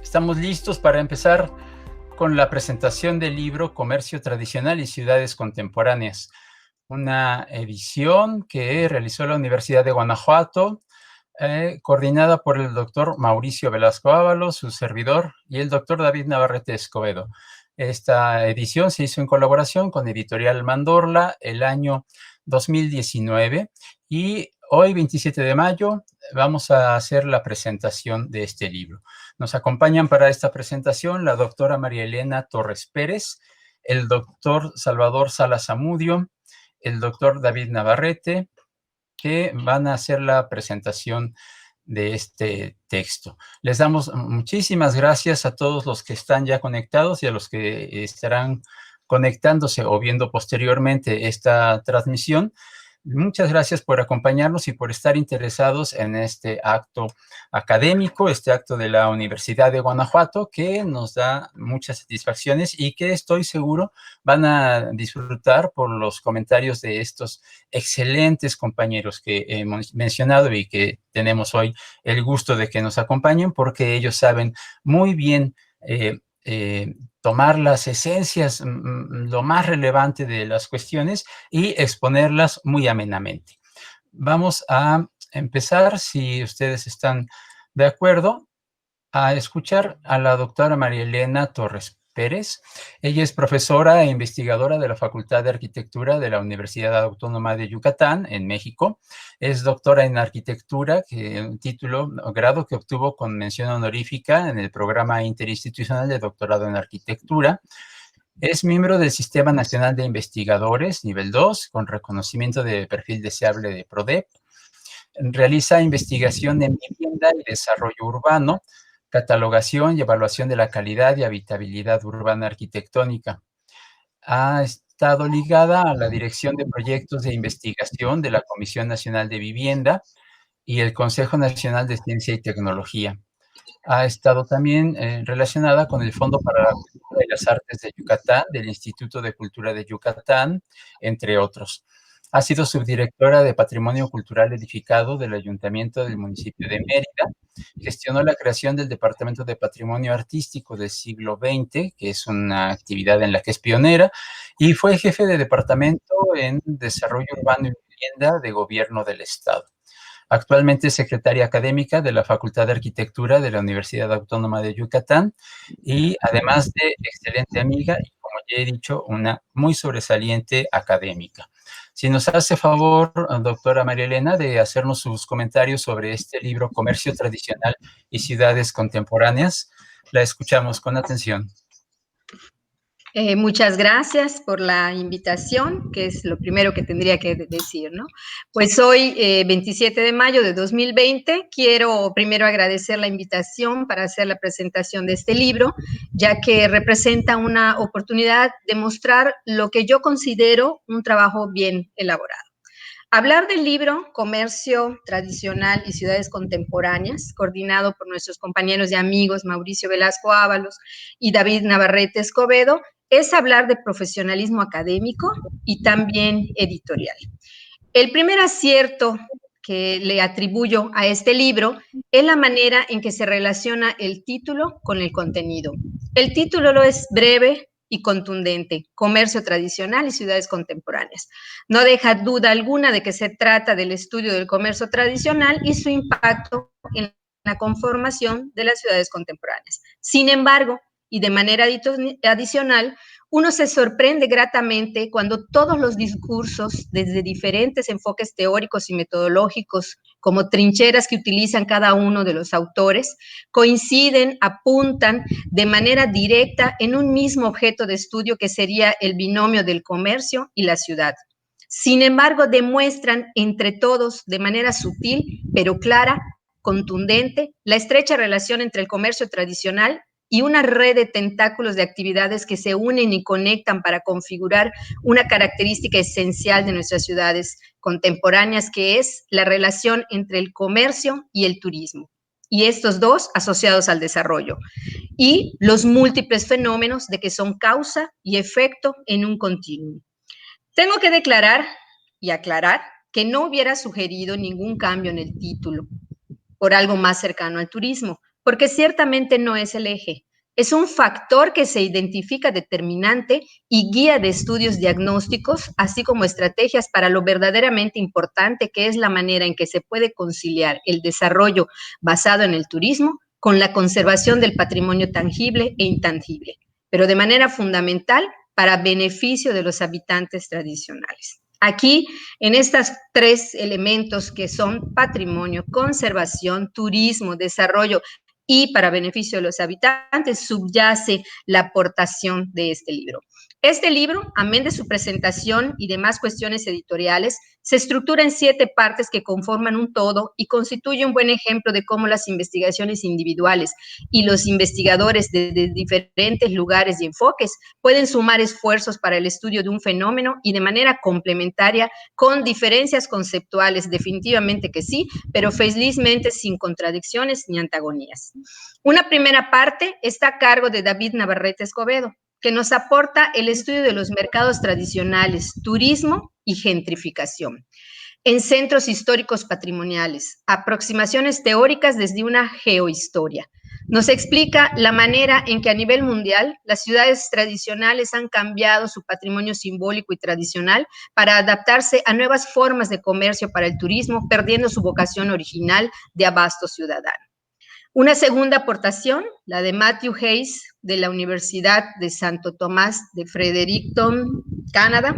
Estamos listos para empezar con la presentación del libro Comercio Tradicional y Ciudades Contemporáneas, una edición que realizó la Universidad de Guanajuato, coordinada por el doctor Mauricio Velasco Ábalos, su servidor, y el doctor David Navarrete Escobedo. Esta edición se hizo en colaboración con Editorial Mandorla el año 2019 y hoy, 27 de mayo, vamos a hacer la presentación de este libro. Nos acompañan para esta presentación la doctora María Elena Torres Pérez, el doctor Salvador Salas Zamudio, el doctor David Navarrete, que van a hacer la presentación de este texto. Les damos muchísimas gracias a todos los que están ya conectados y a los que estarán conectándose o viendo posteriormente esta transmisión. Muchas gracias por acompañarnos y por estar interesados en este acto académico, este acto de la Universidad de Guanajuato, que nos da muchas satisfacciones y que estoy seguro van a disfrutar por los comentarios de estos excelentes compañeros que hemos mencionado y que tenemos hoy el gusto de que nos acompañen, porque ellos saben muy bien tomar las esencias, lo más relevante de las cuestiones y exponerlas muy amenamente. Vamos a empezar, si ustedes están de acuerdo, a escuchar a la doctora María Elena Torres Pérez. Ella es profesora e investigadora de la Facultad de Arquitectura de la Universidad Autónoma de Yucatán, en México. Es doctora en arquitectura, un título, grado que obtuvo con mención honorífica en el programa interinstitucional de doctorado en arquitectura. Es miembro del Sistema Nacional de Investigadores, nivel 2, con reconocimiento de perfil deseable de PRODEP. Realiza investigación en vivienda y desarrollo urbano, catalogación y evaluación de la calidad y habitabilidad urbana arquitectónica. Ha estado ligada a la Dirección de Proyectos de Investigación de la Comisión Nacional de Vivienda y el Consejo Nacional de Ciencia y Tecnología. Ha estado también relacionada con el Fondo para la Cultura y las Artes de Yucatán, del Instituto de Cultura de Yucatán, entre otros. Ha sido subdirectora de Patrimonio Cultural Edificado del Ayuntamiento del municipio de Mérida. Gestionó la creación del Departamento de Patrimonio Artístico del siglo XX, que es una actividad en la que es pionera, y fue jefe de departamento en Desarrollo Urbano y Vivienda de Gobierno del Estado. Actualmente es secretaria académica de la Facultad de Arquitectura de la Universidad Autónoma de Yucatán y además de excelente amiga y, como ya he dicho, una muy sobresaliente académica. Si nos hace favor, doctora María Elena, de hacernos sus comentarios sobre este libro Comercio Tradicional y Ciudades Contemporáneas, la escuchamos con atención. Muchas gracias por la invitación, que es lo primero que tendría que decir, ¿no? Pues hoy, 27 de mayo de 2020, quiero primero agradecer la invitación para hacer la presentación de este libro, ya que representa una oportunidad de mostrar lo que yo considero un trabajo bien elaborado. Hablar del libro Comercio Tradicional y Ciudades Contemporáneas, coordinado por nuestros compañeros y amigos Mauricio Velasco Ábalos y David Navarrete Escobedo, es hablar de profesionalismo académico y también editorial. El primer acierto que le atribuyo a este libro es la manera en que se relaciona el título con el contenido. El título lo es breve y contundente: Comercio Tradicional y Ciudades Contemporáneas. No deja duda alguna de que se trata del estudio del comercio tradicional y su impacto en la conformación de las ciudades contemporáneas. Sin embargo, y de manera adicional, uno se sorprende gratamente cuando todos los discursos, desde diferentes enfoques teóricos y metodológicos, como trincheras que utilizan cada uno de los autores, coinciden, apuntan de manera directa en un mismo objeto de estudio, que sería el binomio del comercio y la ciudad. Sin embargo, demuestran entre todos, de manera sutil pero clara, contundente, la estrecha relación entre el comercio tradicional y una red de tentáculos de actividades que se unen y conectan para configurar una característica esencial de nuestras ciudades contemporáneas, que es la relación entre el comercio y el turismo, y estos dos asociados al desarrollo, y los múltiples fenómenos de que son causa y efecto en un continuum. Tengo que declarar y aclarar que no hubiera sugerido ningún cambio en el título por algo más cercano al turismo, porque ciertamente no es el eje. Es un factor que se identifica determinante y guía de estudios diagnósticos, así como estrategias para lo verdaderamente importante, que es la manera en que se puede conciliar el desarrollo basado en el turismo con la conservación del patrimonio tangible e intangible, pero de manera fundamental para beneficio de los habitantes tradicionales. Aquí, en estos tres elementos que son patrimonio, conservación, turismo, desarrollo y para beneficio de los habitantes, subyace la aportación de este libro. Este libro, amén de su presentación y demás cuestiones editoriales, se estructura en 7 partes que conforman un todo y constituye un buen ejemplo de cómo las investigaciones individuales y los investigadores de diferentes lugares y enfoques pueden sumar esfuerzos para el estudio de un fenómeno y de manera complementaria, con diferencias conceptuales, definitivamente que sí, pero felizmente sin contradicciones ni antagonías. Una primera parte está a cargo de David Navarrete Escobedo, que nos aporta el estudio de los mercados tradicionales, turismo y gentrificación en centros históricos patrimoniales, aproximaciones teóricas desde una geohistoria. Nos explica la manera en que a nivel mundial las ciudades tradicionales han cambiado su patrimonio simbólico y tradicional para adaptarse a nuevas formas de comercio para el turismo, perdiendo su vocación original de abasto ciudadano. Una segunda aportación, la de Matthew Hayes, de la Universidad de Santo Tomás de Fredericton, Canadá,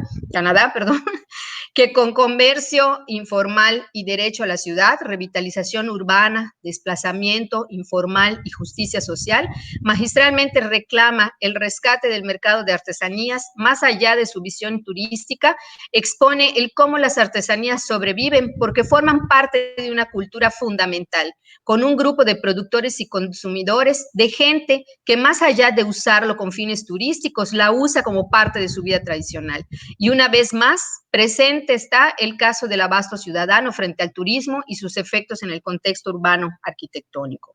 que con comercio informal y derecho a la ciudad, revitalización urbana, desplazamiento informal y justicia social, magistralmente reclama el rescate del mercado de artesanías, más allá de su visión turística, expone el cómo las artesanías sobreviven porque forman parte de una cultura fundamental, con un grupo de productores y consumidores, de gente que más allá de usarlo con fines turísticos, la usa como parte de su vida tradicional. Y una vez más, presente está el caso del abasto ciudadano frente al turismo y sus efectos en el contexto urbano arquitectónico.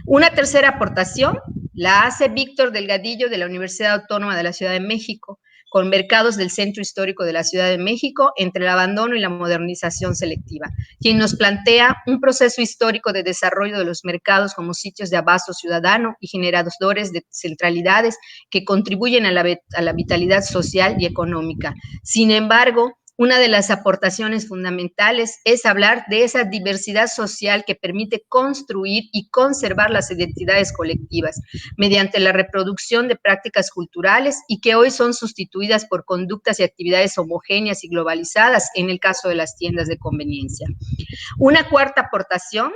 Una tercera aportación la hace Víctor Delgadillo de la Universidad Autónoma de la Ciudad de México, con mercados del centro histórico de la Ciudad de México entre el abandono y la modernización selectiva, quien nos plantea un proceso histórico de desarrollo de los mercados como sitios de abasto ciudadano y generadores de centralidades que contribuyen a la vitalidad social y económica. Sin embargo, una de las aportaciones fundamentales es hablar de esa diversidad social que permite construir y conservar las identidades colectivas mediante la reproducción de prácticas culturales y que hoy son sustituidas por conductas y actividades homogéneas y globalizadas en el caso de las tiendas de conveniencia. Una cuarta aportación,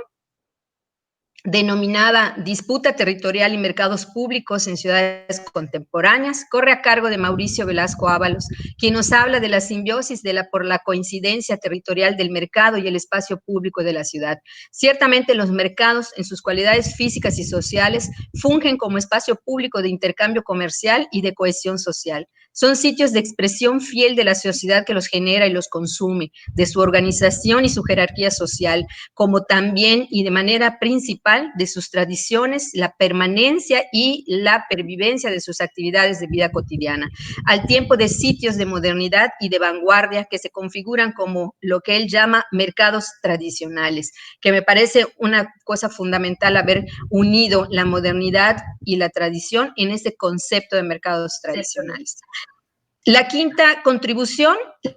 denominada Disputa Territorial y Mercados Públicos en Ciudades Contemporáneas, corre a cargo de Mauricio Velasco Ábalos, quien nos habla de la simbiosis por la coincidencia territorial del mercado y el espacio público de la ciudad. Ciertamente los mercados, en sus cualidades físicas y sociales, fungen como espacio público de intercambio comercial y de cohesión social. Son sitios de expresión fiel de la sociedad que los genera y los consume, de su organización y su jerarquía social, como también y de manera principal de sus tradiciones, la permanencia y la pervivencia de sus actividades de vida cotidiana, al tiempo de sitios de modernidad y de vanguardia que se configuran como lo que él llama mercados tradicionales, que me parece una cosa fundamental haber unido la modernidad y la tradición en este concepto de mercados tradicionales. La quinta contribución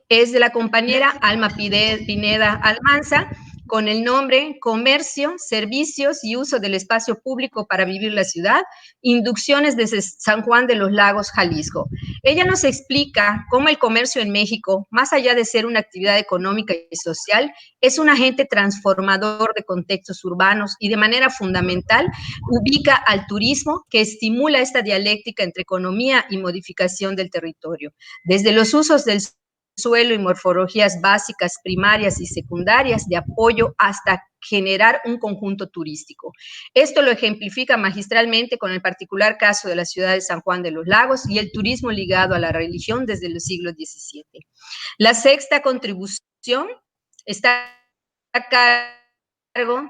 es de la compañera Alma Pineda Almanza, con el nombre Comercio, Servicios y Uso del Espacio Público para Vivir la Ciudad, inducciones desde San Juan de los Lagos, Jalisco. Ella nos explica cómo el comercio en México, más allá de ser una actividad económica y social, es un agente transformador de contextos urbanos y de manera fundamental ubica al turismo que estimula esta dialéctica entre economía y modificación del territorio. Desde los usos del suelo y morfologías básicas, primarias y secundarias de apoyo hasta generar un conjunto turístico. Esto lo ejemplifica magistralmente con el particular caso de la ciudad de San Juan de los Lagos y el turismo ligado a la religión desde el siglo XVII. La sexta contribución está acá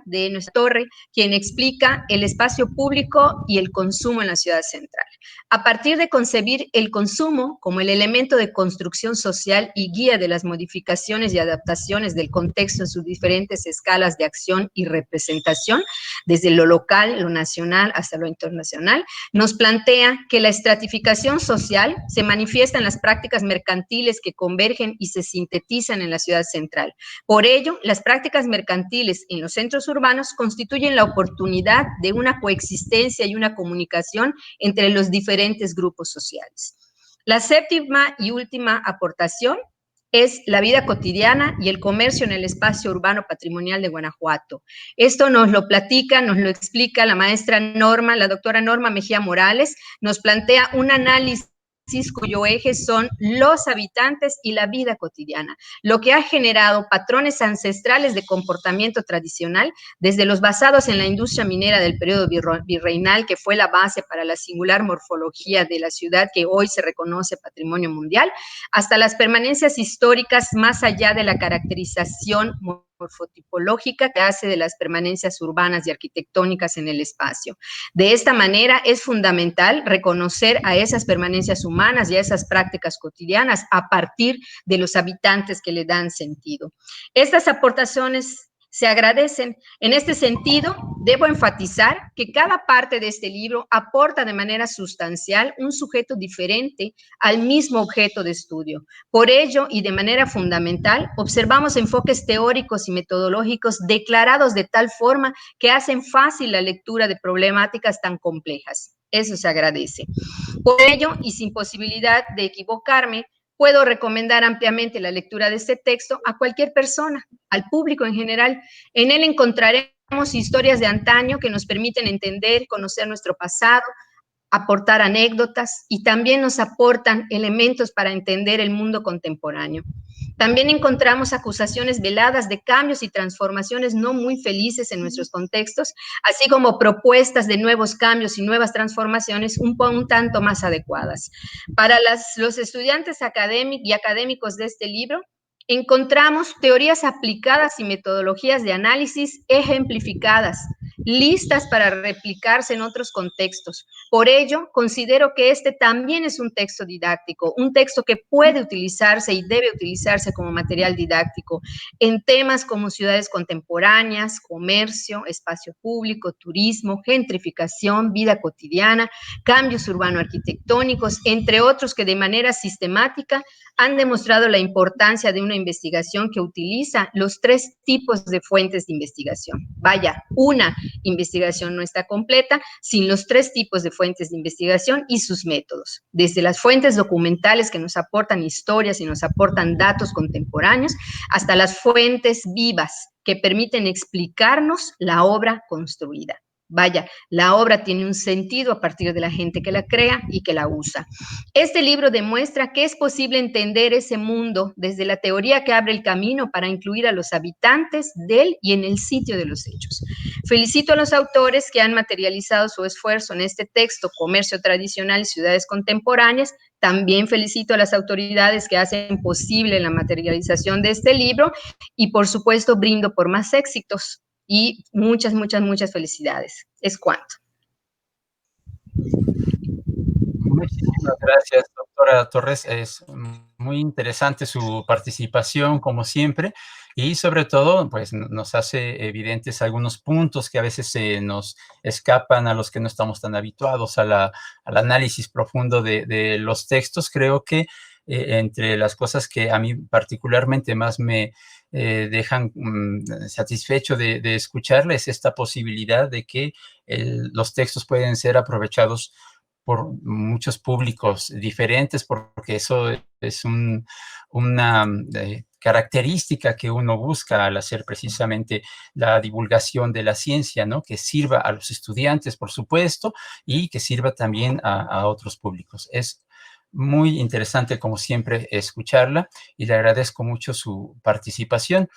de nuestra torre, quien explica el espacio público y el consumo en la ciudad central. A partir de concebir el consumo como el elemento de construcción social y guía de las modificaciones y adaptaciones del contexto en sus diferentes escalas de acción y representación, desde lo local, lo nacional hasta lo internacional, nos plantea que la estratificación social se manifiesta en las prácticas mercantiles que convergen y se sintetizan en la ciudad central. Por ello, las prácticas mercantiles en los centros urbanos constituyen la oportunidad de una coexistencia y una comunicación entre los diferentes grupos sociales. La séptima y última aportación es la vida cotidiana y el comercio en el espacio urbano patrimonial de Guanajuato. Esto nos lo platica, nos lo explica la maestra Norma, la doctora Norma Mejía Morales, nos plantea un análisis cuyo eje son los habitantes y la vida cotidiana, lo que ha generado patrones ancestrales de comportamiento tradicional, desde los basados en la industria minera del periodo virreinal, que fue la base para la singular morfología de la ciudad que hoy se reconoce patrimonio mundial, hasta las permanencias históricas más allá de la caracterización morfotipológica que hace de las permanencias urbanas y arquitectónicas en el espacio. De esta manera es fundamental reconocer a esas permanencias humanas y a esas prácticas cotidianas a partir de los habitantes que le dan sentido. Estas aportaciones se agradecen. En este sentido, debo enfatizar que cada parte de este libro aporta de manera sustancial un sujeto diferente al mismo objeto de estudio. Por ello, y de manera fundamental, observamos enfoques teóricos y metodológicos declarados de tal forma que hacen fácil la lectura de problemáticas tan complejas. Eso se agradece. Por ello, y sin posibilidad de equivocarme, puedo recomendar ampliamente la lectura de este texto a cualquier persona, al público en general. En él encontraremos historias de antaño que nos permiten entender, conocer nuestro pasado, aportar anécdotas y también nos aportan elementos para entender el mundo contemporáneo. También encontramos acusaciones veladas de cambios y transformaciones no muy felices en nuestros contextos, así como propuestas de nuevos cambios y nuevas transformaciones un tanto más adecuadas. Para los estudiantes académicos de este libro, encontramos teorías aplicadas y metodologías de análisis ejemplificadas, listas para replicarse en otros contextos. Por ello, considero que este también es un texto didáctico, un texto que puede utilizarse y debe utilizarse como material didáctico en temas como ciudades contemporáneas, comercio, espacio público, turismo, gentrificación, vida cotidiana, cambios urbano-arquitectónicos, entre otros que de manera sistemática han demostrado la importancia de una investigación que utiliza los 3 tipos de fuentes de investigación. Vaya, una investigación no está completa sin los 3 tipos de fuentes de investigación y sus métodos, desde las fuentes documentales que nos aportan historias y nos aportan datos contemporáneos, hasta las fuentes vivas que permiten explicarnos la obra construida. Vaya, la obra tiene un sentido a partir de la gente que la crea y que la usa. Este libro demuestra que es posible entender ese mundo desde la teoría que abre el camino para incluir a los habitantes de él y en el sitio de los hechos. Felicito a los autores que han materializado su esfuerzo en este texto, Comercio Tradicional y Ciudades Contemporáneas. También felicito a las autoridades que hacen posible la materialización de este libro y, por supuesto, brindo por más éxitos. Y muchas, muchas, muchas felicidades. Es cuanto. Muchísimas gracias, doctora Torres. Es muy interesante su participación, como siempre, y sobre todo, pues, nos hace evidentes algunos puntos que a veces se nos escapan a los que no estamos tan habituados al análisis profundo de los textos. Creo que entre las cosas que a mí particularmente más me dejan satisfecho de escucharles esta posibilidad de que los textos pueden ser aprovechados por muchos públicos diferentes, porque eso es una característica que uno busca al hacer precisamente la divulgación de la ciencia, ¿no? Que sirva a los estudiantes, por supuesto, y que sirva también a otros públicos. Es muy interesante, como siempre, escucharla y le agradezco mucho su participación.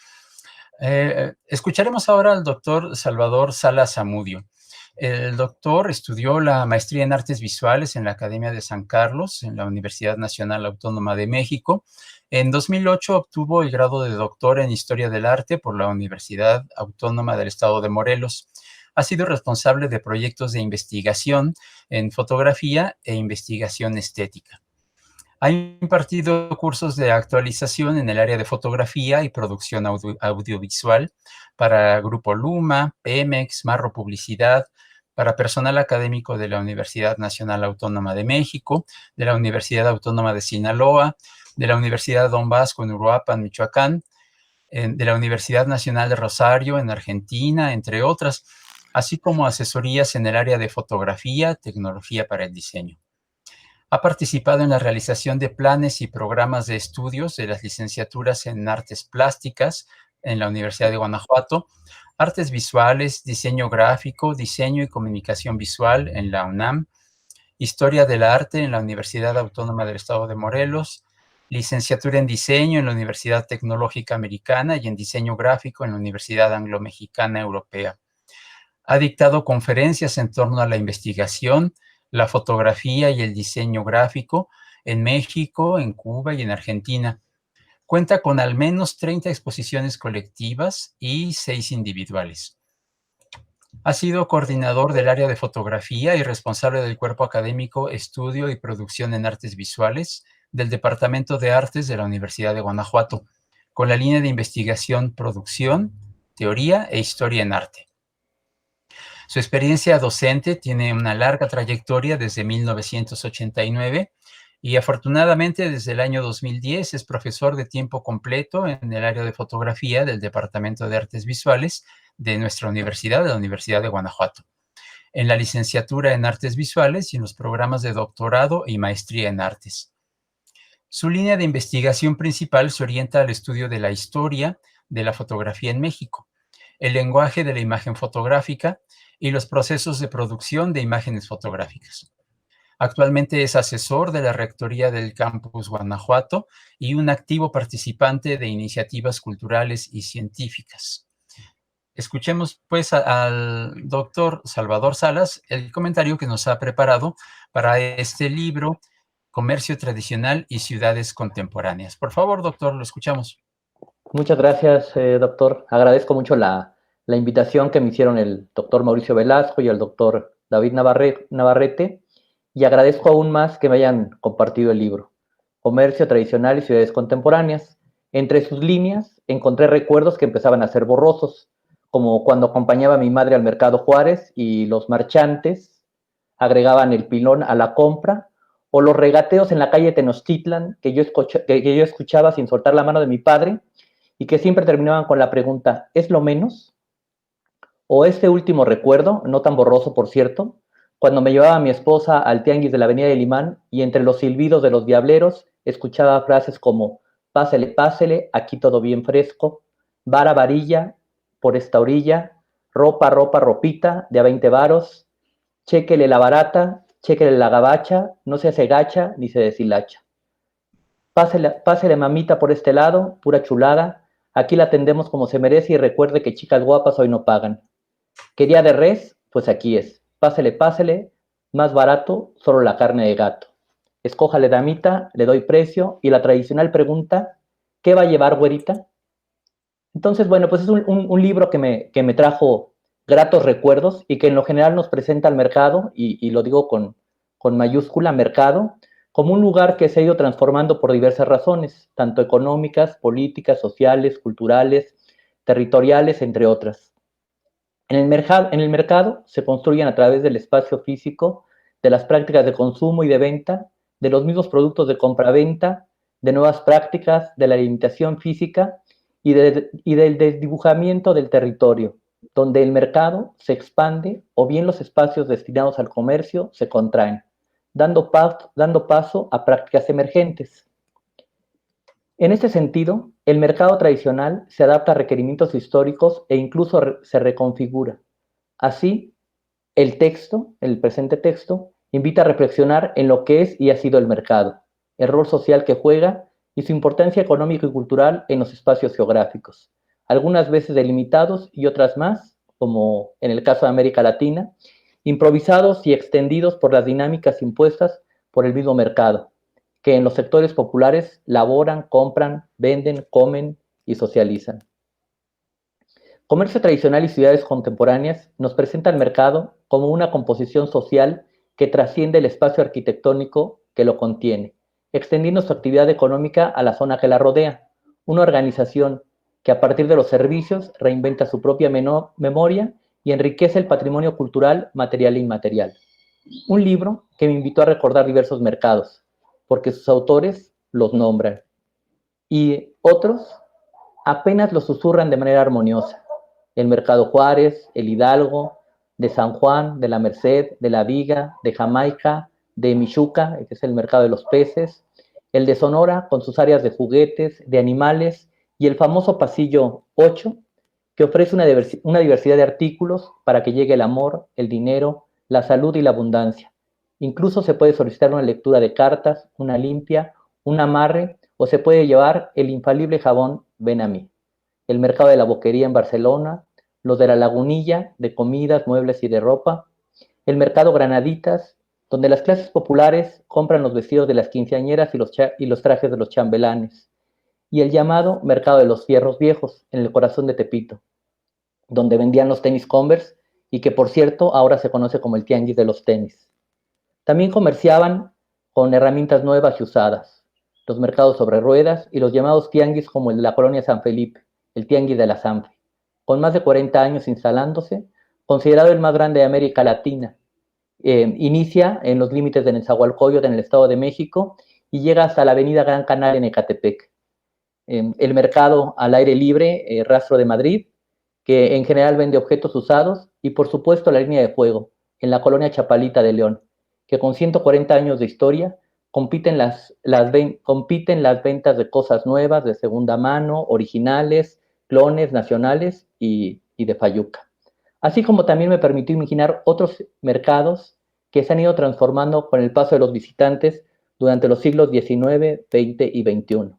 Escucharemos ahora al doctor Salvador Sala Zamudio. El doctor estudió la maestría en artes visuales en la Academia de San Carlos, en la Universidad Nacional Autónoma de México. En 2008 obtuvo el grado de doctor en Historia del Arte por la Universidad Autónoma del Estado de Morelos. Ha sido responsable de proyectos de investigación en fotografía e investigación estética. Ha impartido cursos de actualización en el área de fotografía y producción audiovisual para Grupo Luma, Pemex, Marro Publicidad, para personal académico de la Universidad Nacional Autónoma de México, de la Universidad Autónoma de Sinaloa, de la Universidad Don Bosco en Uruapan, Michoacán, de la Universidad Nacional de Rosario en Argentina, entre otras, así como asesorías en el área de fotografía, tecnología para el diseño. Ha participado en la realización de planes y programas de estudios de las licenciaturas en Artes Plásticas en la Universidad de Guanajuato, Artes Visuales, Diseño Gráfico, Diseño y Comunicación Visual en la UNAM, Historia del Arte en la Universidad Autónoma del Estado de Morelos, licenciatura en Diseño en la Universidad Tecnológica Americana y en Diseño Gráfico en la Universidad Anglo-Mexicana Europea. Ha dictado conferencias en torno a la investigación, la fotografía y el diseño gráfico en México, en Cuba y en Argentina. Cuenta con al menos 30 exposiciones colectivas y 6 individuales. Ha sido coordinador del área de fotografía y responsable del cuerpo académico Estudio y Producción en Artes Visuales del Departamento de Artes de la Universidad de Guanajuato, con la línea de investigación Producción, Teoría e Historia en Arte. Su experiencia docente tiene una larga trayectoria desde 1989 y afortunadamente desde el año 2010 es profesor de tiempo completo en el área de fotografía del Departamento de Artes Visuales de nuestra universidad, de la Universidad de Guanajuato, en la licenciatura en Artes Visuales y en los programas de doctorado y maestría en Artes. Su línea de investigación principal se orienta al estudio de la historia de la fotografía en México, el lenguaje de la imagen fotográfica y los procesos de producción de imágenes fotográficas. Actualmente es asesor de la Rectoría del Campus Guanajuato y un activo participante de iniciativas culturales y científicas. Escuchemos pues al doctor Salvador Salas el comentario que nos ha preparado para este libro, Comercio Tradicional y Ciudades Contemporáneas. Por favor, doctor, lo escuchamos. Muchas gracias, doctor. Agradezco mucho la invitación que me hicieron el doctor Mauricio Velasco y el doctor David Navarrete, y agradezco aún más que me hayan compartido el libro, Comercio Tradicional y Ciudades Contemporáneas. Entre sus líneas encontré recuerdos que empezaban a ser borrosos, como cuando acompañaba a mi madre al Mercado Juárez y los marchantes agregaban el pilón a la compra, o los regateos en la calle Tenochtitlan que yo escuchaba sin soltar la mano de mi padre, y que siempre terminaban con la pregunta, ¿es lo menos? O este último recuerdo, no tan borroso por cierto, cuando me llevaba a mi esposa al tianguis de la avenida de Limán y entre los silbidos de los diableros escuchaba frases como, pásele, pásele, aquí todo bien fresco, vara, varilla, por esta orilla, ropa, ropa, ropita, de a 20 varos, chéquele la barata, chéquele la gabacha, no se hace gacha ni se deshilacha. Pásele mamita por este lado, pura chulada, aquí la atendemos como se merece y recuerde que chicas guapas hoy no pagan. ¿Quería de res? Pues aquí es. Pásele, pásele, más barato, solo la carne de gato. Escójale damita, le doy precio y la tradicional pregunta, ¿qué va a llevar, güerita? Entonces, bueno, pues es un libro que me trajo gratos recuerdos y que en lo general nos presenta al mercado, y lo digo con mayúscula, mercado, como un lugar que se ha ido transformando por diversas razones, tanto económicas, políticas, sociales, culturales, territoriales, entre otras. En el mercado se construyen a través del espacio físico, de las prácticas de consumo y de venta, de los mismos productos de compra-venta, de nuevas prácticas, de la limitación física y del desdibujamiento del territorio, donde el mercado se expande o bien los espacios destinados al comercio se contraen, dando paso a prácticas emergentes. En este sentido, el mercado tradicional se adapta a requerimientos históricos e incluso se reconfigura. Así, el presente texto, invita a reflexionar en lo que es y ha sido el mercado, el rol social que juega y su importancia económica y cultural en los espacios geográficos, algunas veces delimitados y otras más, como en el caso de América Latina, improvisados y extendidos por las dinámicas impuestas por el mismo mercado, que en los sectores populares laboran, compran, venden, comen y socializan. Comercio tradicional y ciudades contemporáneas nos presenta el mercado como una composición social que trasciende el espacio arquitectónico que lo contiene, extendiendo su actividad económica a la zona que la rodea, una organización que a partir de los servicios reinventa su propia memoria y enriquece el patrimonio cultural, material e inmaterial. Un libro que me invitó a recordar diversos mercados, porque sus autores los nombran, y otros apenas los susurran de manera armoniosa. El Mercado Juárez, el Hidalgo, de San Juan, de la Merced, de la Viga, de Jamaica, de Michuca, que es el mercado de los peces, el de Sonora con sus áreas de juguetes, de animales, y el famoso pasillo 8, que ofrece una diversidad de artículos para que llegue el amor, el dinero, la salud y la abundancia. Incluso se puede solicitar una lectura de cartas, una limpia, un amarre, o se puede llevar el infalible jabón Ven a mí. El mercado de la Boquería en Barcelona, los de la Lagunilla, de comidas, muebles y de ropa, el mercado Granaditas, donde las clases populares compran los vestidos de las quinceañeras y los trajes de los chambelanes, y el llamado Mercado de los Fierros Viejos, en el corazón de Tepito, donde vendían los tenis Converse y que, por cierto, ahora se conoce como el tianguis de los tenis. También comerciaban con herramientas nuevas y usadas, los mercados sobre ruedas y los llamados tianguis como el de la colonia San Felipe, el tianguis de la Sanfe, con más de 40 años instalándose, considerado el más grande de América Latina. Inicia en los límites de Nezahualcóyotl en el Estado de México y llega hasta la avenida Gran Canal en Ecatepec. El mercado al aire libre, Rastro de Madrid, que en general vende objetos usados, y por supuesto la línea de fuego, en la colonia Chapalita de León, que con 140 años de historia compiten las ventas de cosas nuevas, de segunda mano, originales, clones, nacionales y de fayuca. Así como también me permitió imaginar otros mercados que se han ido transformando con el paso de los visitantes durante los siglos XIX, XX y XXI.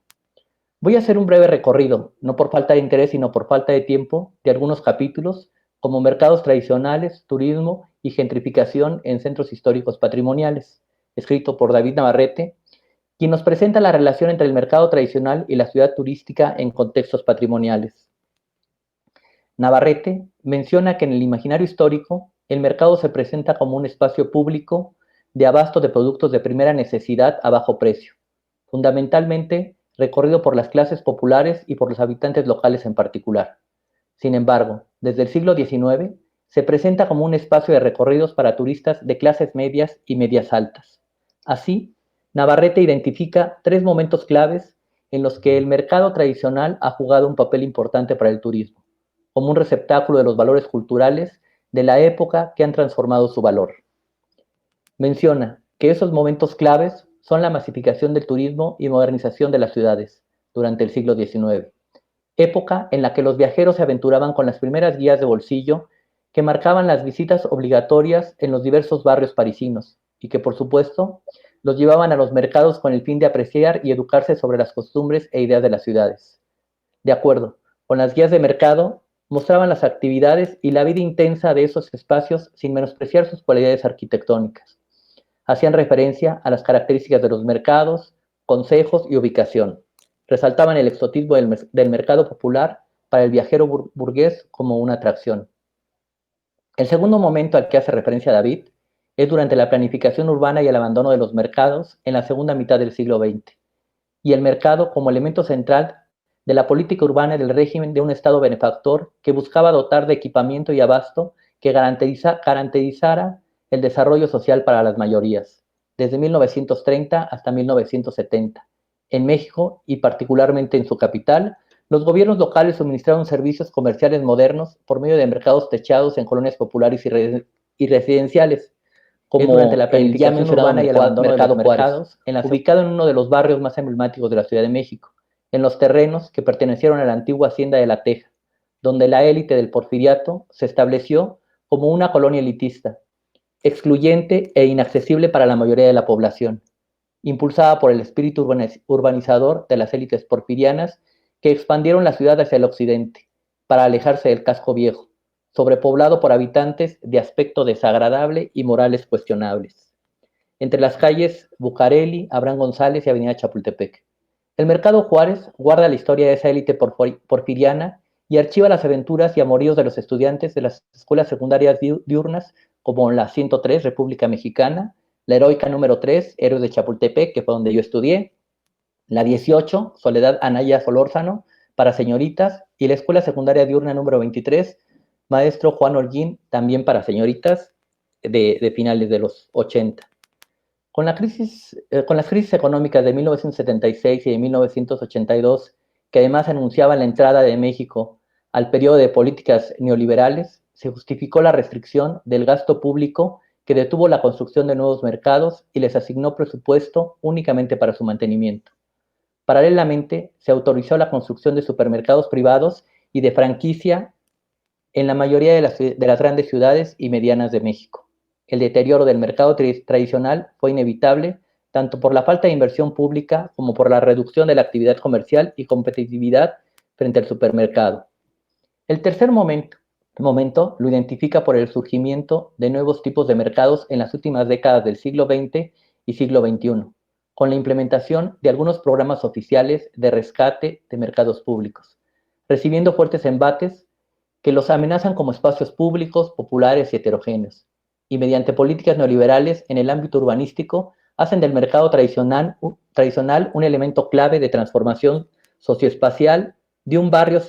Voy a hacer un breve recorrido, no por falta de interés, sino por falta de tiempo, de algunos capítulos, como mercados tradicionales, turismo y gentrificación en centros históricos patrimoniales, escrito por David Navarrete, quien nos presenta la relación entre el mercado tradicional y la ciudad turística en contextos patrimoniales. Navarrete menciona que en el imaginario histórico, el mercado se presenta como un espacio público de abasto de productos de primera necesidad a bajo precio, fundamentalmente recorrido por las clases populares y por los habitantes locales en particular. Sin embargo, desde el siglo XIX, se presenta como un espacio de recorridos para turistas de clases medias y medias altas. Así, Navarrete identifica 3 momentos claves en los que el mercado tradicional ha jugado un papel importante para el turismo, como un receptáculo de los valores culturales de la época que han transformado su valor. Menciona que esos momentos claves son la masificación del turismo y modernización de las ciudades durante el siglo XIX, época en la que los viajeros se aventuraban con las primeras guías de bolsillo que marcaban las visitas obligatorias en los diversos barrios parisinos y que, por supuesto, los llevaban a los mercados con el fin de apreciar y educarse sobre las costumbres e ideas de las ciudades. De acuerdo con las guías de mercado, mostraban las actividades y la vida intensa de esos espacios sin menospreciar sus cualidades arquitectónicas. Hacían referencia a las características de los mercados, consejos y ubicación. Resaltaban el exotismo del mercado popular para el viajero burgués como una atracción. El segundo momento al que hace referencia David es durante la planificación urbana y el abandono de los mercados en la segunda mitad del siglo XX, y el mercado como elemento central de la política urbana del régimen de un Estado benefactor que buscaba dotar de equipamiento y abasto que garantizara el desarrollo social para las mayorías, desde 1930 hasta 1970. En México, y particularmente en su capital, los gobiernos locales suministraron servicios comerciales modernos por medio de mercados techados en colonias populares y residenciales, como durante la planificación urbana y el abandono de los mercados, ubicado en uno de los barrios más emblemáticos de la Ciudad de México, en los terrenos que pertenecieron a la antigua hacienda de La Teja, donde la élite del porfiriato se estableció como una colonia elitista, excluyente e inaccesible para la mayoría de la población, impulsada por el espíritu urbanizador de las élites porfirianas que expandieron la ciudad hacia el occidente, para alejarse del casco viejo, sobrepoblado por habitantes de aspecto desagradable y morales cuestionables. Entre las calles Bucareli, Abraham González y Avenida Chapultepec. El Mercado Juárez guarda la historia de esa élite porfiriana y archiva las aventuras y amoríos de los estudiantes de las escuelas secundarias diurnas como la 103, República Mexicana, la heroica número 3, Héroes de Chapultepec, que fue donde yo estudié, la 18, Soledad Anaya Solórzano, para señoritas, y la escuela secundaria diurna número 23, Maestro Juan Holguín, también para señoritas, de finales de los 80. Con las crisis económicas de 1976 y de 1982, que además anunciaban la entrada de México al periodo de políticas neoliberales, se justificó la restricción del gasto público que detuvo la construcción de nuevos mercados y les asignó presupuesto únicamente para su mantenimiento. Paralelamente, se autorizó la construcción de supermercados privados y de franquicia en la mayoría de las grandes ciudades y medianas de México. El deterioro del mercado tradicional fue inevitable, tanto por la falta de inversión pública como por la reducción de la actividad comercial y competitividad frente al supermercado. El tercer momento lo identifica por el surgimiento de nuevos tipos de mercados en las últimas décadas del siglo XX y siglo XXI, con la implementación de algunos programas oficiales de rescate de mercados públicos, recibiendo fuertes embates que los amenazan como espacios públicos, populares y heterogéneos, y mediante políticas neoliberales en el ámbito urbanístico hacen del mercado tradicional un elemento clave de transformación socioespacial de un barrio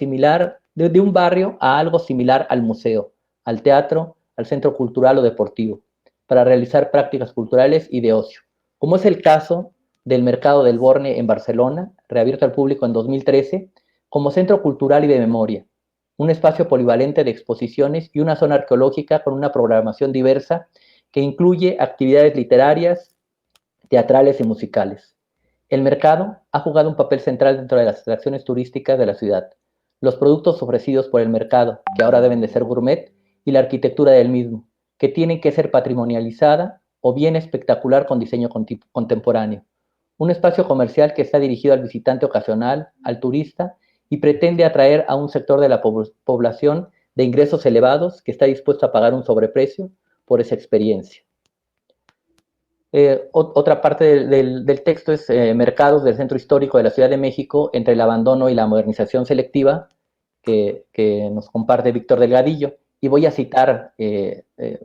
a algo similar al museo, al teatro, al centro cultural o deportivo, para realizar prácticas culturales y de ocio, como es el caso del Mercado del Borne en Barcelona, reabierto al público en 2013, como centro cultural y de memoria, un espacio polivalente de exposiciones y una zona arqueológica con una programación diversa que incluye actividades literarias, teatrales y musicales. El mercado ha jugado un papel central dentro de las atracciones turísticas de la ciudad. Los productos ofrecidos por el mercado, que ahora deben de ser gourmet, y la arquitectura del mismo, que tiene que ser patrimonializada o bien espectacular con diseño contemporáneo. Un espacio comercial que está dirigido al visitante ocasional, al turista, y pretende atraer a un sector de la población de ingresos elevados que está dispuesto a pagar un sobreprecio por esa experiencia. Otra parte del texto es mercados del centro histórico de la Ciudad de México entre el abandono y la modernización selectiva que nos comparte Víctor Delgadillo. Y voy a citar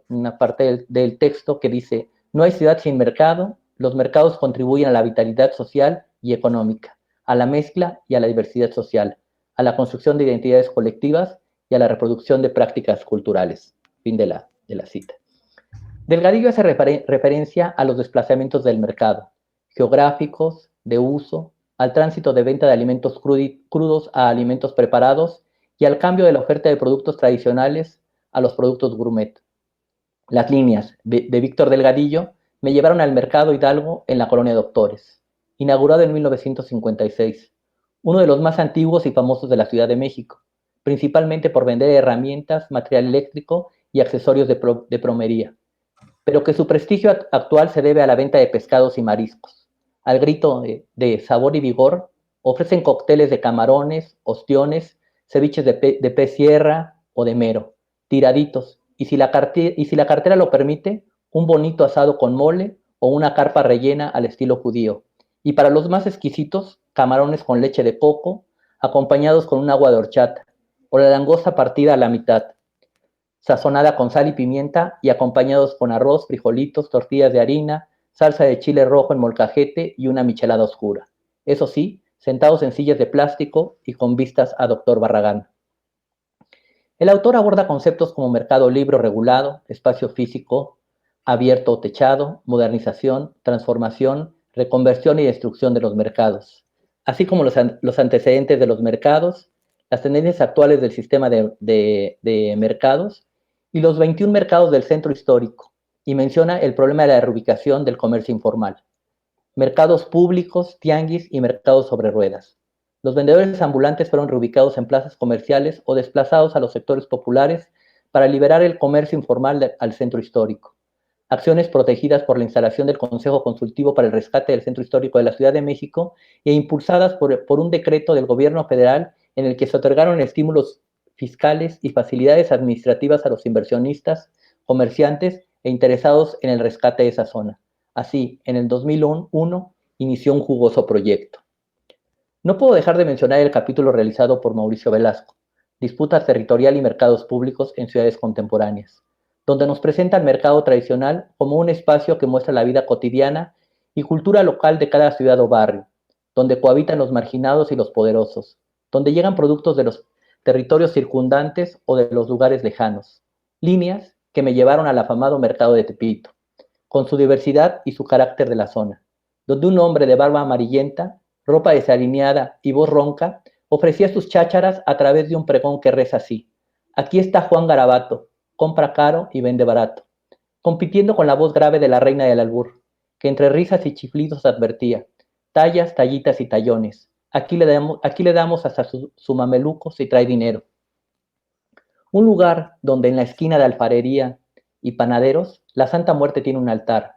una parte del texto que dice: no hay ciudad sin mercado, los mercados contribuyen a la vitalidad social y económica, a la mezcla y a la diversidad social, a la construcción de identidades colectivas y a la reproducción de prácticas culturales. Fin de la cita. Delgadillo hace referencia a los desplazamientos del mercado, geográficos, de uso, al tránsito de venta de alimentos crudos a alimentos preparados y al cambio de la oferta de productos tradicionales a los productos gourmet. Las líneas de Víctor Delgadillo me llevaron al Mercado Hidalgo en la Colonia Doctores, inaugurado en 1956, uno de los más antiguos y famosos de la Ciudad de México, principalmente por vender herramientas, material eléctrico y accesorios de plomería, pero que su prestigio actual se debe a la venta de pescados y mariscos. Al grito de sabor y vigor, ofrecen cócteles de camarones, ostiones, ceviches de pez sierra o de mero, tiraditos, y si la cartera lo permite, un bonito asado con mole o una carpa rellena al estilo judío. Y para los más exquisitos, camarones con leche de coco, acompañados con un agua de horchata, o la langosta partida a la mitad, sazonada con sal y pimienta y acompañados con arroz, frijolitos, tortillas de harina, salsa de chile rojo en molcajete y una michelada oscura. Eso sí, sentados en sillas de plástico y con vistas a Dr. Barragán. El autor aborda conceptos como mercado libre o regulado, espacio físico abierto o techado, modernización, transformación, reconversión y destrucción de los mercados, así como los antecedentes de los mercados, las tendencias actuales del sistema de mercados y los 21 mercados del centro histórico, y menciona el problema de la reubicación del comercio informal, mercados públicos, tianguis y mercados sobre ruedas. Los vendedores ambulantes fueron reubicados en plazas comerciales o desplazados a los sectores populares para liberar el comercio informal al centro histórico. Acciones protegidas por la instalación del Consejo Consultivo para el Rescate del Centro Histórico de la Ciudad de México e impulsadas por un decreto del gobierno federal en el que se otorgaron estímulos fiscales y facilidades administrativas a los inversionistas, comerciantes e interesados en el rescate de esa zona. Así, en el 2001 inició un jugoso proyecto. No puedo dejar de mencionar el capítulo realizado por Mauricio Velasco, Disputa territorial y mercados públicos en ciudades contemporáneas, donde nos presenta el mercado tradicional como un espacio que muestra la vida cotidiana y cultura local de cada ciudad o barrio, donde cohabitan los marginados y los poderosos, donde llegan productos de los territorios circundantes o de los lugares lejanos, líneas que me llevaron al afamado mercado de Tepito, con su diversidad y su carácter de la zona, donde un hombre de barba amarillenta, ropa desalineada y voz ronca ofrecía sus chácharas a través de un pregón que reza así: aquí está Juan Garabato, compra caro y vende barato, compitiendo con la voz grave de la reina del albur, que entre risas y chiflidos advertía: tallas, tallitas y tallones, aquí le damos hasta su mameluco si trae dinero. Un lugar donde en la esquina de alfarería y panaderos, la Santa Muerte tiene un altar.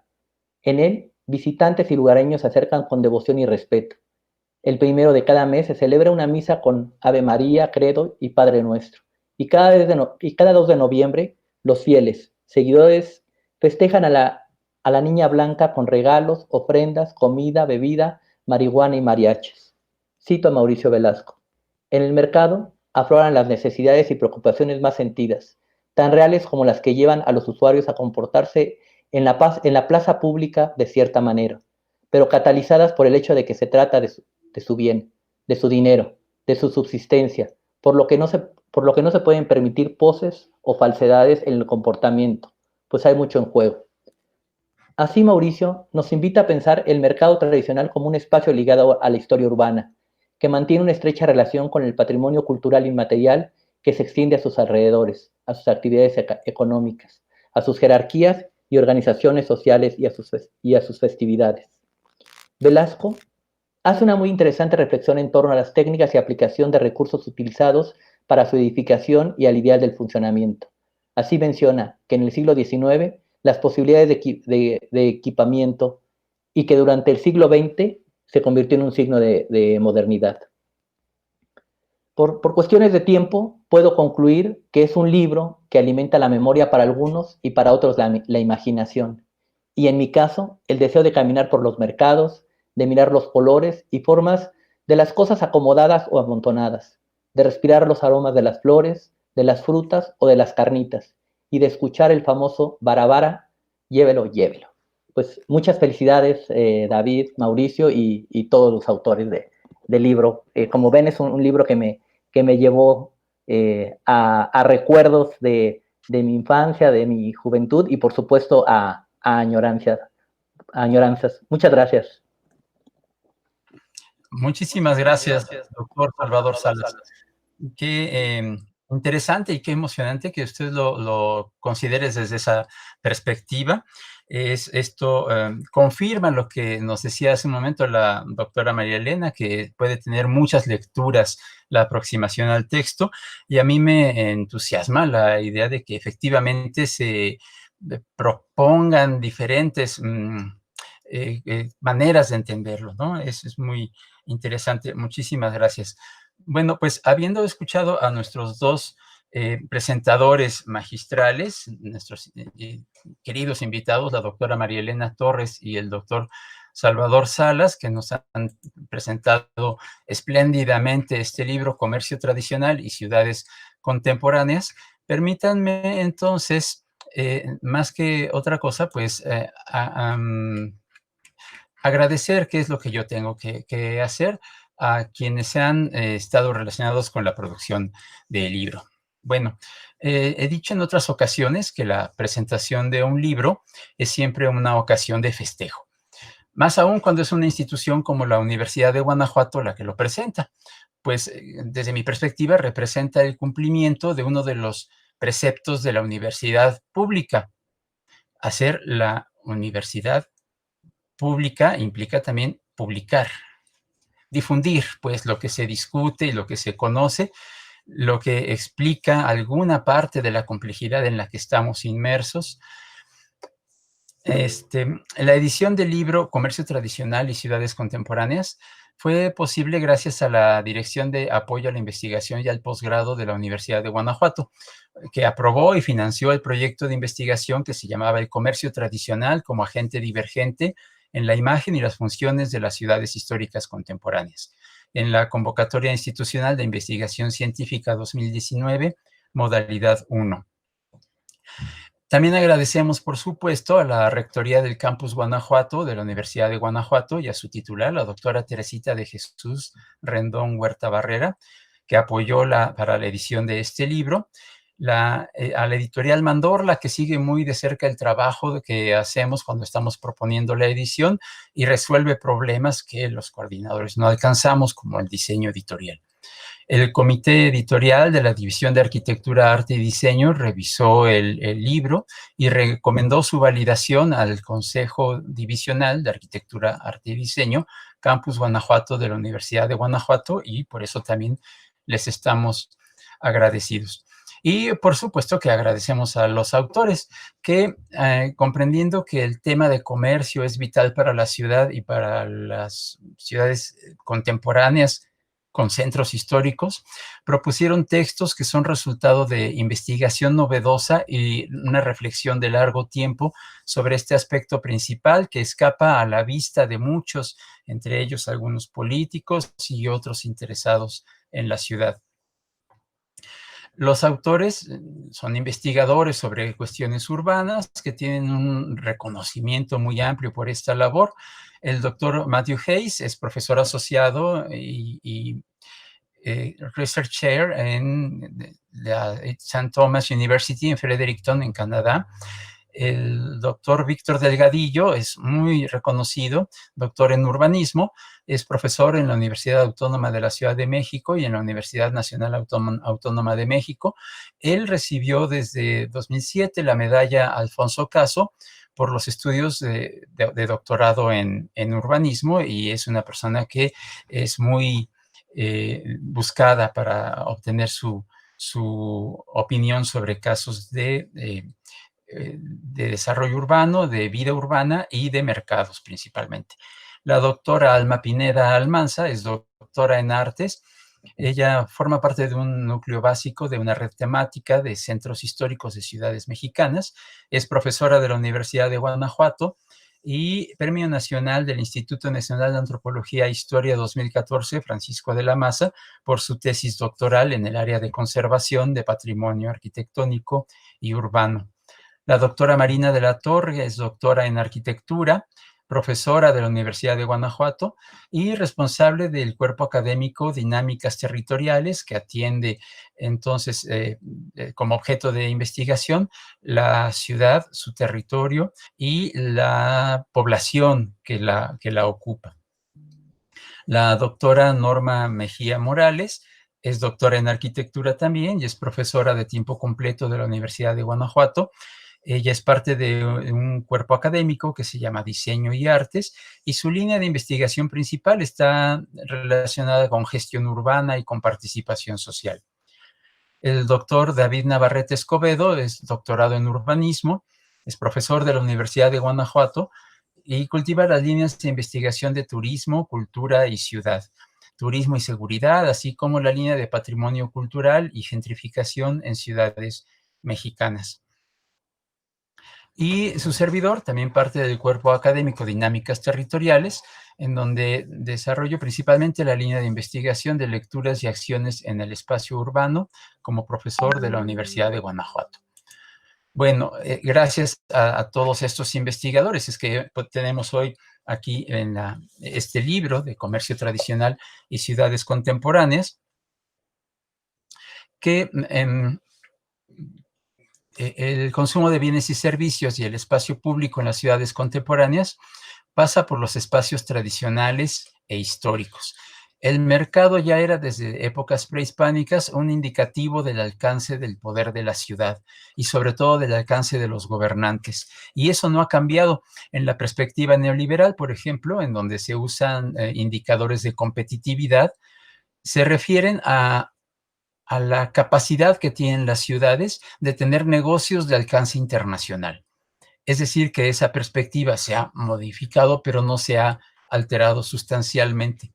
En él, visitantes y lugareños se acercan con devoción y respeto. El 1 de cada mes se celebra una misa con Ave María, Credo y Padre Nuestro. Y cada 2 de noviembre, los fieles, seguidores, festejan a la Niña Blanca con regalos, ofrendas, comida, bebida, marihuana y mariachis. Cito a Mauricio Velasco. En el mercado afloran las necesidades y preocupaciones más sentidas, tan reales como las que llevan a los usuarios a comportarse en la plaza pública de cierta manera, pero catalizadas por el hecho de que se trata de su bien, de su dinero, de su subsistencia, por lo que no se pueden permitir poses o falsedades en el comportamiento, pues hay mucho en juego. Así, Mauricio nos invita a pensar el mercado tradicional como un espacio ligado a la historia urbana, que mantiene una estrecha relación con el patrimonio cultural inmaterial que se extiende a sus alrededores, a sus actividades económicas, a sus jerarquías y organizaciones sociales y a sus festividades. Velasco hace una muy interesante reflexión en torno a las técnicas y aplicación de recursos utilizados para su edificación y al ideal del funcionamiento. Así menciona que en el siglo XIX las posibilidades de equipamiento y que durante el siglo XX se convirtió en un signo de modernidad. Por cuestiones de tiempo, puedo concluir que es un libro que alimenta la memoria para algunos y para otros la imaginación. Y en mi caso, el deseo de caminar por los mercados, de mirar los colores y formas de las cosas acomodadas o amontonadas, de respirar los aromas de las flores, de las frutas o de las carnitas, y de escuchar el famoso barabara, llévelo, llévelo. Pues muchas felicidades, David, Mauricio y todos los autores del libro. Como ven, es un libro que me llevó a recuerdos de mi infancia, de mi juventud y por supuesto a añoranzas. Muchas gracias. Muchísimas gracias, doctor Salvador Salas. Qué interesante y qué emocionante que usted lo considere desde esa perspectiva. Esto confirma lo que nos decía hace un momento la doctora María Elena, que puede tener muchas lecturas la aproximación al texto, y a mí me entusiasma la idea de que efectivamente se propongan diferentes maneras de entenderlo, ¿no? Es muy interesante. Muchísimas gracias. Bueno, pues habiendo escuchado a nuestros dos presentadores magistrales, nuestros queridos invitados, la doctora María Elena Torres y el doctor Salvador Salas, que nos han presentado espléndidamente este libro, Comercio Tradicional y Ciudades Contemporáneas, permítanme entonces, más que otra cosa, pues agradecer, que es lo que yo tengo que hacer, a quienes se han estado relacionados con la producción del libro. Bueno, he dicho en otras ocasiones que la presentación de un libro es siempre una ocasión de festejo, más aún cuando es una institución como la Universidad de Guanajuato la que lo presenta, pues desde mi perspectiva representa el cumplimiento de uno de los preceptos de la universidad pública. Hacer la universidad pública implica también publicar, difundir, pues, lo que se discute y lo que se conoce, lo que explica alguna parte de la complejidad en la que estamos inmersos. La edición del libro Comercio Tradicional y Ciudades Contemporáneas fue posible gracias a la Dirección de Apoyo a la Investigación y al Posgrado de la Universidad de Guanajuato, que aprobó y financió el proyecto de investigación que se llamaba El comercio tradicional como agente divergente en la imagen y las funciones de las ciudades históricas contemporáneas, en la Convocatoria Institucional de Investigación Científica 2019, modalidad 1. También agradecemos, por supuesto, a la Rectoría del Campus Guanajuato de la Universidad de Guanajuato y a su titular, la doctora Teresita de Jesús Rendón Huerta Barrera, que apoyó para la edición de este libro. A la editorial Mandorla, que sigue muy de cerca el trabajo que hacemos cuando estamos proponiendo la edición y resuelve problemas que los coordinadores no alcanzamos, como el diseño editorial. El comité editorial de la División de Arquitectura, Arte y Diseño revisó el libro y recomendó su validación al Consejo Divisional de Arquitectura, Arte y Diseño, Campus Guanajuato de la Universidad de Guanajuato, y por eso también les estamos agradecidos. Y por supuesto que agradecemos a los autores que, comprendiendo que el tema de comercio es vital para la ciudad y para las ciudades contemporáneas con centros históricos, propusieron textos que son resultado de investigación novedosa y una reflexión de largo tiempo sobre este aspecto principal que escapa a la vista de muchos, entre ellos algunos políticos y otros interesados en la ciudad. Los autores son investigadores sobre cuestiones urbanas que tienen un reconocimiento muy amplio por esta labor. El doctor Matthew Hayes es profesor asociado y Research Chair en la St. Thomas University en Fredericton, en Canadá. El doctor Víctor Delgadillo es muy reconocido, doctor en urbanismo, es profesor en la Universidad Autónoma de la Ciudad de México y en la Universidad Nacional Autónoma de México. Él recibió desde 2007 la medalla Alfonso Caso por los estudios de doctorado en urbanismo, y es una persona que es muy buscada para obtener su opinión sobre casos de desarrollo urbano, de vida urbana y de mercados principalmente. La doctora Alma Pineda Almanza es doctora en artes. Ella forma parte de un núcleo básico de una red temática de centros históricos de ciudades mexicanas. Es profesora de la Universidad de Guanajuato y Premio Nacional del Instituto Nacional de Antropología e Historia 2014, Francisco de la Maza, por su tesis doctoral en el área de conservación de patrimonio arquitectónico y urbano. La doctora Marina de la Torre es doctora en arquitectura, profesora de la Universidad de Guanajuato y responsable del cuerpo académico Dinámicas Territoriales, que atiende entonces como objeto de investigación la ciudad, su territorio y la población que la ocupa. La doctora Norma Mejía Morales es doctora en arquitectura también y es profesora de tiempo completo de la Universidad de Guanajuato. Ella es parte de un cuerpo académico que se llama Diseño y Artes, y su línea de investigación principal está relacionada con gestión urbana y con participación social. El doctor David Navarrete Escobedo es doctorado en urbanismo, es profesor de la Universidad de Guanajuato y cultiva las líneas de investigación de turismo, cultura y ciudad, turismo y seguridad, así como la línea de patrimonio cultural y gentrificación en ciudades mexicanas. Y su servidor, también parte del cuerpo académico Dinámicas Territoriales, en donde desarrollo principalmente la línea de investigación de lecturas y acciones en el espacio urbano como profesor de la Universidad de Guanajuato. Bueno, gracias a todos estos investigadores es que tenemos hoy aquí en este libro de Comercio Tradicional y Ciudades Contemporáneas, que el consumo de bienes y servicios y el espacio público en las ciudades contemporáneas pasa por los espacios tradicionales e históricos. El mercado ya era desde épocas prehispánicas un indicativo del alcance del poder de la ciudad y sobre todo del alcance de los gobernantes. Y eso no ha cambiado. En la perspectiva neoliberal, por ejemplo, en donde se usan indicadores de competitividad, se refieren a la capacidad que tienen las ciudades de tener negocios de alcance internacional. Es decir, que esa perspectiva se ha modificado, pero no se ha alterado sustancialmente.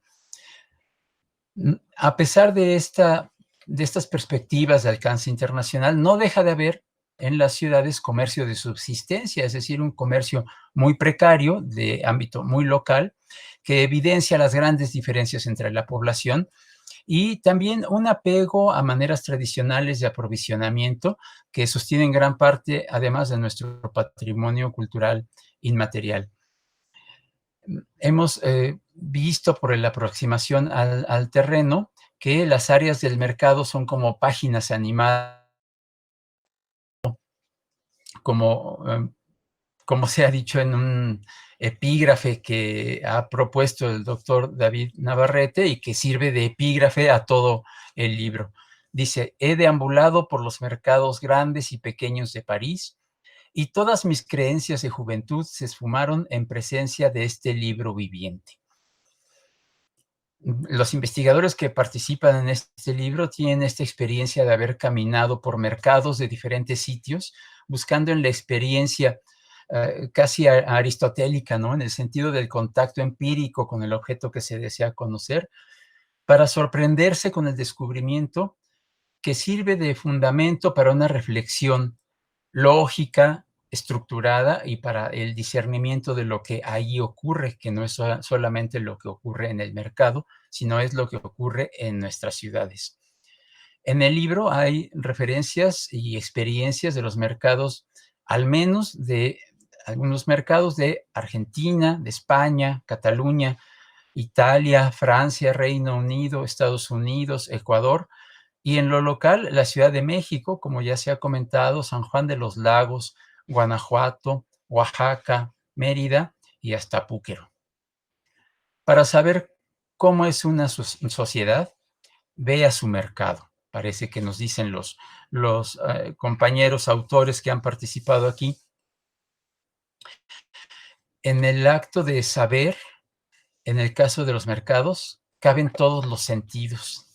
A pesar de estas perspectivas de alcance internacional, no deja de haber en las ciudades comercio de subsistencia, es decir, un comercio muy precario, de ámbito muy local, que evidencia las grandes diferencias entre la población y también un apego a maneras tradicionales de aprovisionamiento que sostienen gran parte, además de nuestro patrimonio cultural inmaterial. Hemos visto por la aproximación al terreno que las áreas del mercado son como páginas animadas, como, como se ha dicho en un epígrafe que ha propuesto el doctor David Navarrete y que sirve de epígrafe a todo el libro. Dice: he deambulado por los mercados grandes y pequeños de París y todas mis creencias de juventud se esfumaron en presencia de este libro viviente. Los investigadores que participan en este libro tienen esta experiencia de haber caminado por mercados de diferentes sitios, buscando en la experiencia casi aristotélica, ¿no? En el sentido del contacto empírico con el objeto que se desea conocer, para sorprenderse con el descubrimiento que sirve de fundamento para una reflexión lógica, estructurada y para el discernimiento de lo que ahí ocurre, que no es solamente lo que ocurre en el mercado, sino es lo que ocurre en nuestras ciudades. En el libro hay referencias y experiencias de los mercados, al menos de algunos mercados de Argentina, de España, Cataluña, Italia, Francia, Reino Unido, Estados Unidos, Ecuador, y en lo local, la Ciudad de México, como ya se ha comentado, San Juan de los Lagos, Guanajuato, Oaxaca, Mérida y hasta Púquero. Para saber cómo es una sociedad, ve a su mercado. Parece que nos dicen los compañeros autores que han participado aquí. En el acto de saber, en el caso de los mercados, caben todos los sentidos.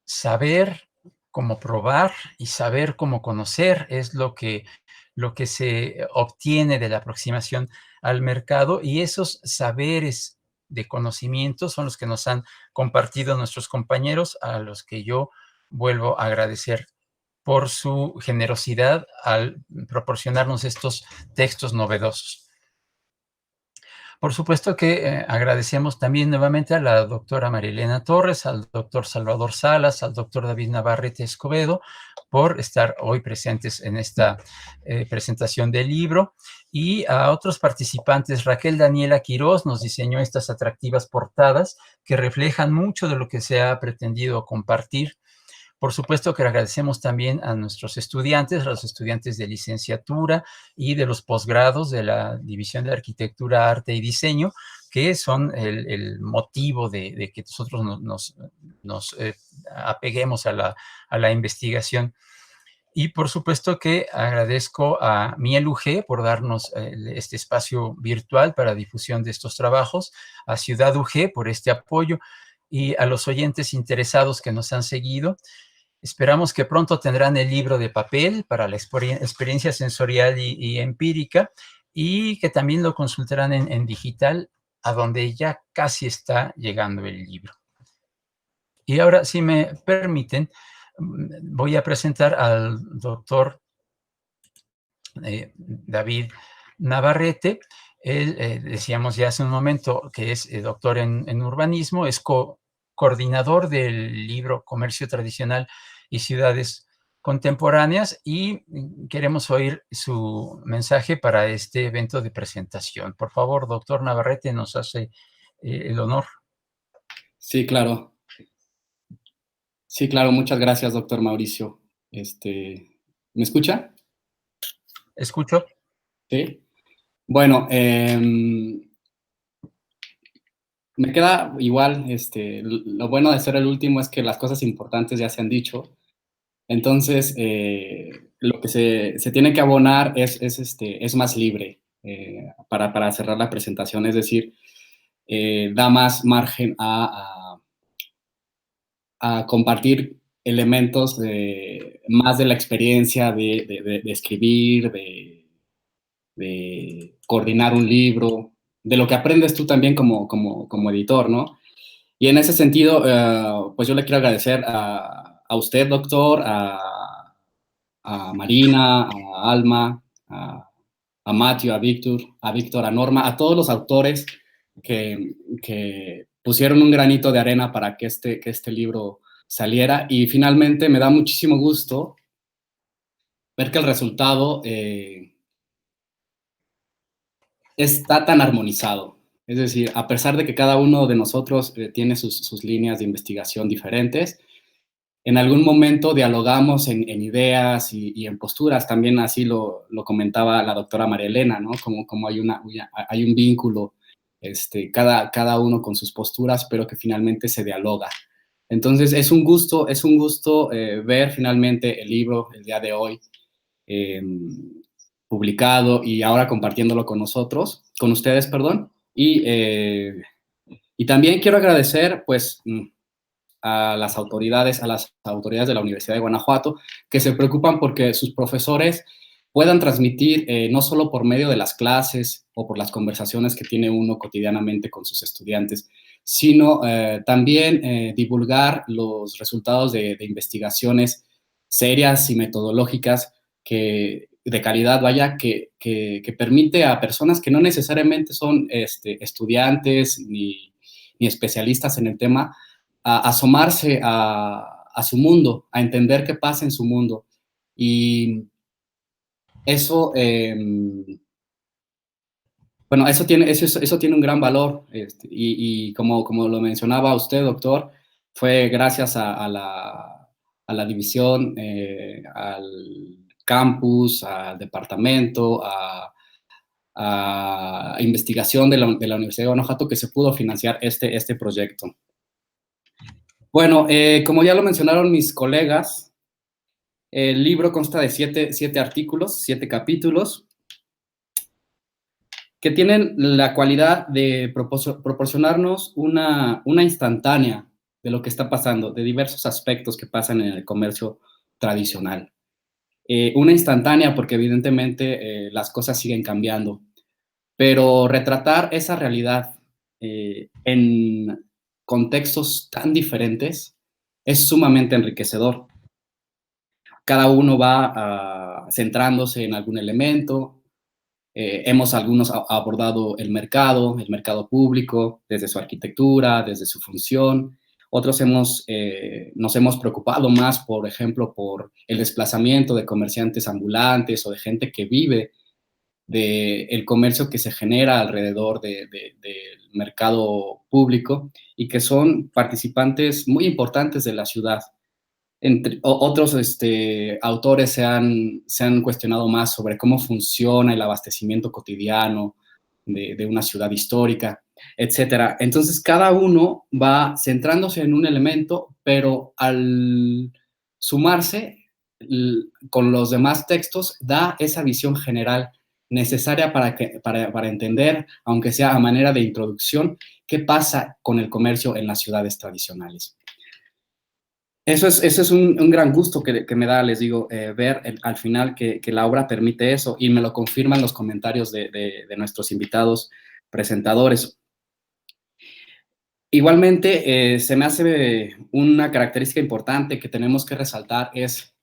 Saber cómo probar y saber cómo conocer es lo que se obtiene de la aproximación al mercado, y esos saberes de conocimiento son los que nos han compartido nuestros compañeros, a los que yo vuelvo a agradecer por su generosidad al proporcionarnos estos textos novedosos. Por supuesto que agradecemos también nuevamente a la doctora Marilena Torres, al doctor Salvador Salas, al doctor David Navarrete Escobedo por estar hoy presentes en esta presentación del libro, y a otros participantes. Raquel Daniela Quiroz nos diseñó estas atractivas portadas que reflejan mucho de lo que se ha pretendido compartir. Por supuesto que agradecemos también a nuestros estudiantes, a los estudiantes de licenciatura y de los posgrados de la División de Arquitectura, Arte y Diseño, que son el motivo de que nosotros nos apeguemos a la investigación. Y por supuesto que agradezco a Miel UG por darnos este espacio virtual para difusión de estos trabajos, a Ciudad UG por este apoyo, y a los oyentes interesados que nos han seguido. Esperamos que pronto tendrán el libro de papel para la experiencia sensorial y empírica, y que también lo consultarán en digital, a donde ya casi está llegando el libro. Y ahora, si me permiten, voy a presentar al doctor David Navarrete. Él, decíamos ya hace un momento, que es doctor en urbanismo, es coordinador del libro Comercio Tradicional y Ciudades Contemporáneas, y queremos oír su mensaje para este evento de presentación. Por favor, doctor Navarrete, nos hace el honor. Sí, claro. Sí, claro. Muchas gracias, doctor Mauricio. ¿Me escucha? ¿Escucho? Sí. Bueno, me queda igual, lo bueno de ser el último es que las cosas importantes ya se han dicho. Entonces, lo que se tiene que abonar es más libre para cerrar la presentación, es decir, da más margen a compartir elementos más de la experiencia de escribir, de coordinar un libro, de lo que aprendes tú también como editor, ¿no? Y en ese sentido, pues yo le quiero agradecer a usted, doctor, a Marina, a Alma, a Matthew, a Víctor, a Norma, a todos los autores que pusieron un granito de arena para que este libro saliera. Y finalmente me da muchísimo gusto ver que el resultado está tan armonizado. Es decir, a pesar de que cada uno de nosotros tiene sus líneas de investigación diferentes, en algún momento dialogamos en ideas y en posturas. También así lo comentaba la doctora María Elena, ¿no? Como hay un vínculo, cada uno con sus posturas, pero que finalmente se dialoga. Entonces, es un gusto ver finalmente el libro el día de hoy publicado y ahora compartiéndolo con ustedes, perdón. Y también quiero agradecer, pues, a las autoridades de la Universidad de Guanajuato, que se preocupan porque sus profesores puedan transmitir, no solo por medio de las clases o por las conversaciones que tiene uno cotidianamente con sus estudiantes, sino también divulgar los resultados de investigaciones serias y metodológicas de calidad, que permite a personas que no necesariamente son estudiantes ni especialistas en el tema, a asomarse a su mundo, a entender qué pasa en su mundo. Y eso, bueno, eso tiene un gran valor. Y como lo mencionaba usted, doctor, fue gracias a la división, al campus, al departamento, a investigación de la Universidad de Guanajuato que se pudo financiar este proyecto. Bueno, como ya lo mencionaron mis colegas, el libro consta de 7 artículos, 7 capítulos, que tienen la cualidad de proporcionarnos una instantánea de lo que está pasando, de diversos aspectos que pasan en el comercio tradicional. Una instantánea porque evidentemente las cosas siguen cambiando, pero retratar esa realidad en contextos tan diferentes es sumamente enriquecedor. Cada uno va centrándose en algún elemento. Hemos algunos abordado el mercado público, desde su arquitectura, desde su función. Otros nos hemos preocupado más, por ejemplo, por el desplazamiento de comerciantes ambulantes o de gente que vive del comercio que se genera alrededor del mercado público y que son participantes muy importantes de la ciudad. Otros autores se han cuestionado más sobre cómo funciona el abastecimiento cotidiano de una ciudad histórica, etcétera. Entonces, cada uno va centrándose en un elemento, pero al sumarse con los demás textos, da esa visión general necesaria para entender, aunque sea a manera de introducción, qué pasa con el comercio en las ciudades tradicionales. Eso es un gran gusto que me da, les digo, ver al final que la obra permite eso, y me lo confirman los comentarios de nuestros invitados presentadores. Igualmente, se me hace una característica importante que tenemos que resaltar, es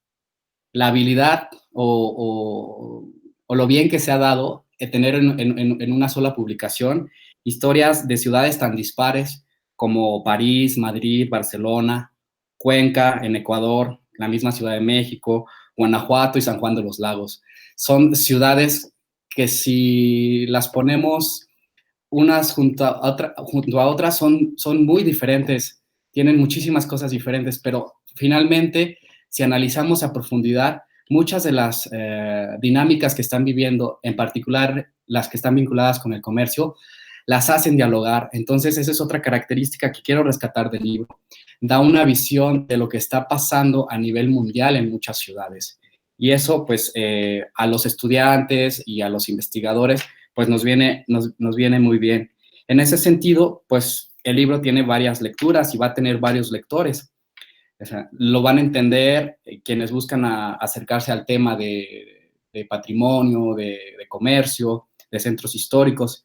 la habilidad o lo bien que se ha dado tener en una sola publicación historias de ciudades tan dispares como París, Madrid, Barcelona, Cuenca, en Ecuador, la misma Ciudad de México, Guanajuato y San Juan de los Lagos. Son ciudades que, si las ponemos unas junto a otras, son muy diferentes, tienen muchísimas cosas diferentes, pero finalmente, si analizamos a profundidad, muchas de las dinámicas que están viviendo, en particular las que están vinculadas con el comercio, las hacen dialogar. Entonces, esa es otra característica que quiero rescatar del libro. Da una visión de lo que está pasando a nivel mundial en muchas ciudades. Y eso, pues, a los estudiantes y a los investigadores, pues nos viene muy bien. En ese sentido, pues, el libro tiene varias lecturas y va a tener varios lectores. O sea, lo van a entender quienes buscan acercarse al tema de patrimonio, de comercio, de centros históricos.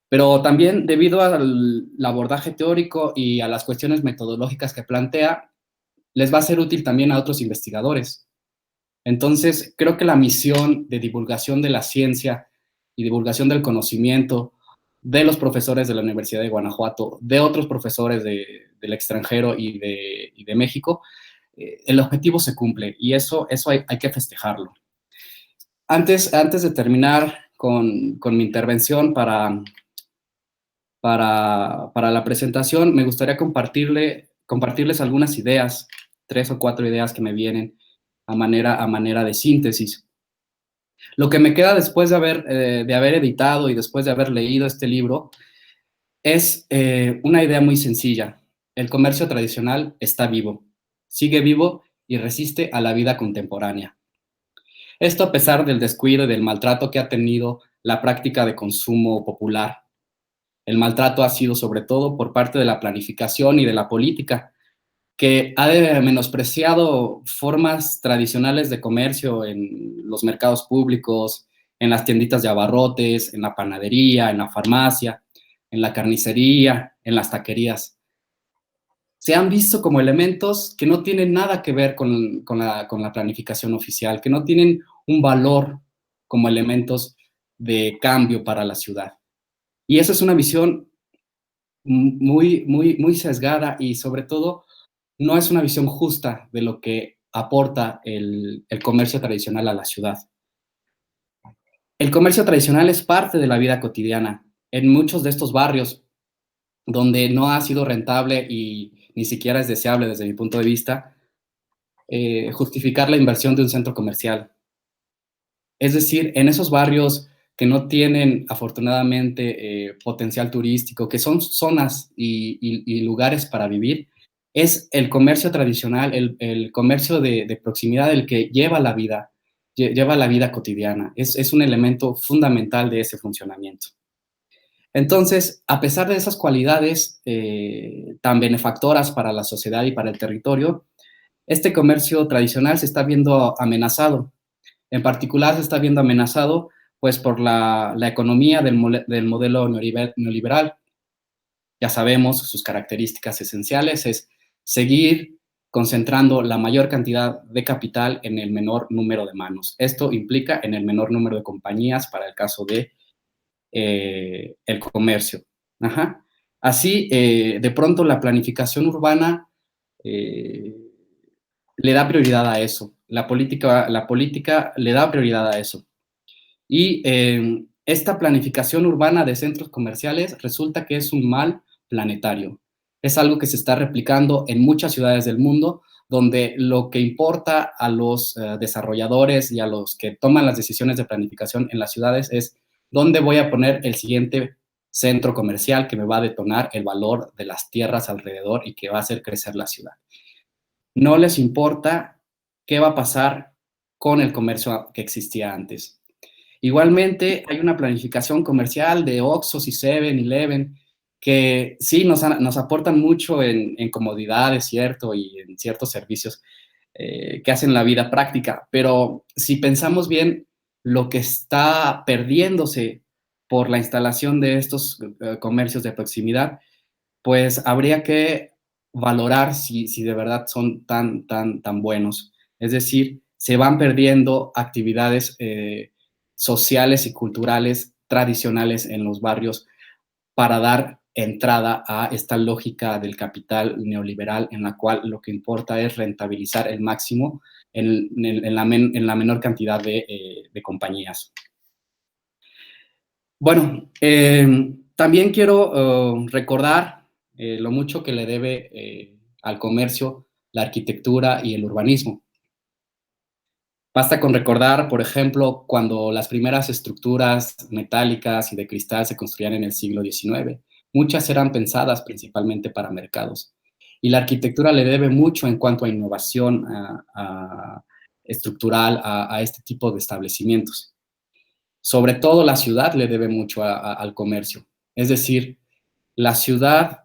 Pero también debido al abordaje teórico y a las cuestiones metodológicas que plantea, les va a ser útil también a otros investigadores. Entonces, creo que la misión de divulgación de la ciencia y divulgación del conocimiento de los profesores de la Universidad de Guanajuato, de otros profesores del extranjero y de México, el objetivo se cumple y eso hay que festejarlo. Antes de terminar con mi intervención para la presentación, me gustaría compartirles algunas ideas, 3 o 4 ideas que me vienen a manera de síntesis. Lo que me queda después de haber editado y después de haber leído este libro es una idea muy sencilla. El comercio tradicional está vivo, sigue vivo y resiste a la vida contemporánea. Esto a pesar del descuido y del maltrato que ha tenido la práctica de consumo popular. El maltrato ha sido sobre todo por parte de la planificación y de la política, que ha menospreciado formas tradicionales de comercio en los mercados públicos, en las tienditas de abarrotes, en la panadería, en la farmacia, en la carnicería, en las taquerías. Se han visto como elementos que no tienen nada que ver con la planificación oficial, que no tienen un valor como elementos de cambio para la ciudad. Y eso es una visión muy sesgada y sobre todo no es una visión justa de lo que aporta el comercio tradicional a la ciudad. El comercio tradicional es parte de la vida cotidiana. En muchos de estos barrios donde no ha sido rentable y ni siquiera es deseable desde mi punto de vista, justificar la inversión de un centro comercial. Es decir, en esos barrios que no tienen afortunadamente potencial turístico, que son zonas y lugares para vivir, es el comercio tradicional, el comercio de proximidad el que lleva la vida cotidiana. Es un elemento fundamental de ese funcionamiento. Entonces, a pesar de esas cualidades tan benefactoras para la sociedad y para el territorio, este comercio tradicional se está viendo amenazado. En particular, se está viendo amenazado pues, por la economía del modelo neoliberal. Ya sabemos sus características esenciales es seguir concentrando la mayor cantidad de capital en el menor número de manos. Esto implica en el menor número de compañías para el caso de el comercio. Ajá. Así, de pronto, la planificación urbana le da prioridad a eso. La política le da prioridad a eso. Y esta planificación urbana de centros comerciales resulta que es un mal planetario. Es algo que se está replicando en muchas ciudades del mundo, donde lo que importa a los desarrolladores y a los que toman las decisiones de planificación en las ciudades es dónde voy a poner el siguiente centro comercial que me va a detonar el valor de las tierras alrededor y que va a hacer crecer la ciudad. No les importa qué va a pasar con el comercio que existía antes. Igualmente, hay una planificación comercial de Oxxos y 7-Eleven que sí nos aportan mucho en comodidades, ¿cierto? Y en ciertos servicios que hacen la vida práctica. Pero si pensamos bien, lo que está perdiéndose por la instalación de estos comercios de proximidad, pues habría que valorar si de verdad son tan buenos. Es decir, se van perdiendo actividades sociales y culturales tradicionales en los barrios para dar entrada a esta lógica del capital neoliberal en la cual lo que importa es rentabilizar el máximo en la menor cantidad de compañías. Bueno, también quiero recordar lo mucho que le debe al comercio la arquitectura y el urbanismo. Basta con recordar, por ejemplo, cuando las primeras estructuras metálicas y de cristal se construían en el siglo XIX. Muchas eran pensadas principalmente para mercados. Y la arquitectura le debe mucho en cuanto a innovación estructural a este tipo de establecimientos. Sobre todo la ciudad le debe mucho al comercio. Es decir, la ciudad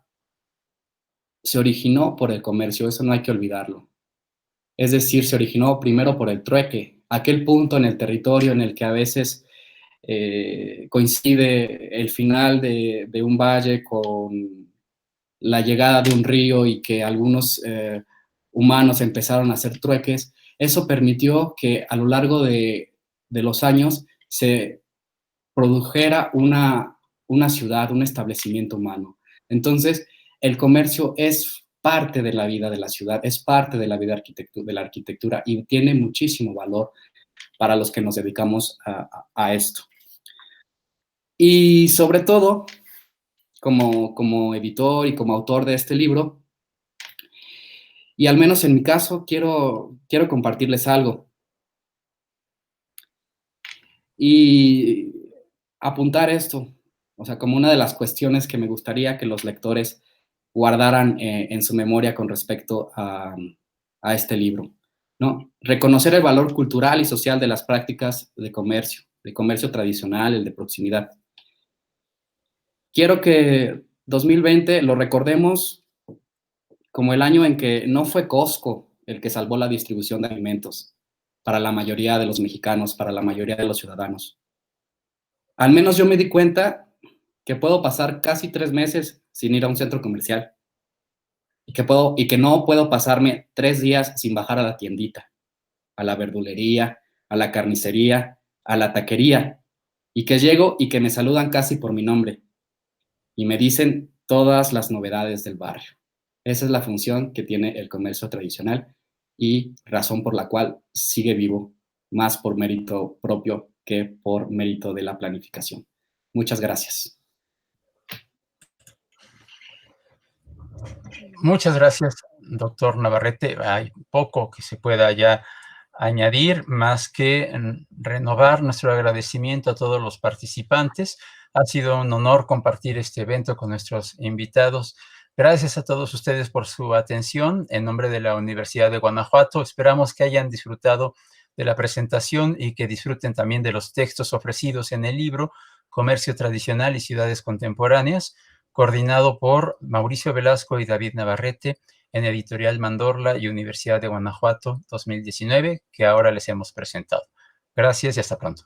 se originó por el comercio, eso no hay que olvidarlo. Es decir, se originó primero por el trueque, aquel punto en el territorio en el que a veces coincide el final de un valle con la llegada de un río y que algunos humanos empezaron a hacer trueques. Eso permitió que a lo largo de los años se produjera una ciudad, un establecimiento humano. Entonces, el comercio es parte de la vida de la ciudad, es parte de la vida de la arquitectura y tiene muchísimo valor para los que nos dedicamos a esto. Y sobre todo, como editor y como autor de este libro, y al menos en mi caso, quiero compartirles algo. Y apuntar esto, o sea, como una de las cuestiones que me gustaría que los lectores guardaran en su memoria con respecto a este libro, ¿no? Reconocer el valor cultural y social de las prácticas de comercio tradicional, el de proximidad. Quiero que 2020 lo recordemos como el año en que no fue Costco el que salvó la distribución de alimentos para la mayoría de los mexicanos, para la mayoría de los ciudadanos. Al menos yo me di cuenta que puedo pasar casi 3 meses sin ir a un centro comercial y que no puedo pasarme 3 días sin bajar a la tiendita, a la verdulería, a la carnicería, a la taquería, y que llego y que me saludan casi por mi nombre y me dicen todas las novedades del barrio. Esa es la función que tiene el comercio tradicional y razón por la cual sigue vivo, más por mérito propio que por mérito de la planificación. Muchas gracias. Muchas gracias, doctor Navarrete. Hay poco que se pueda ya añadir, más que renovar nuestro agradecimiento a todos los participantes. Ha sido un honor compartir este evento con nuestros invitados. Gracias a todos ustedes por su atención. En nombre de la Universidad de Guanajuato, esperamos que hayan disfrutado de la presentación y que disfruten también de los textos ofrecidos en el libro Comercio Tradicional y Ciudades Contemporáneas, coordinado por Mauricio Velasco y David Navarrete en Editorial Mandorla y Universidad de Guanajuato 2019, que ahora les hemos presentado. Gracias y hasta pronto.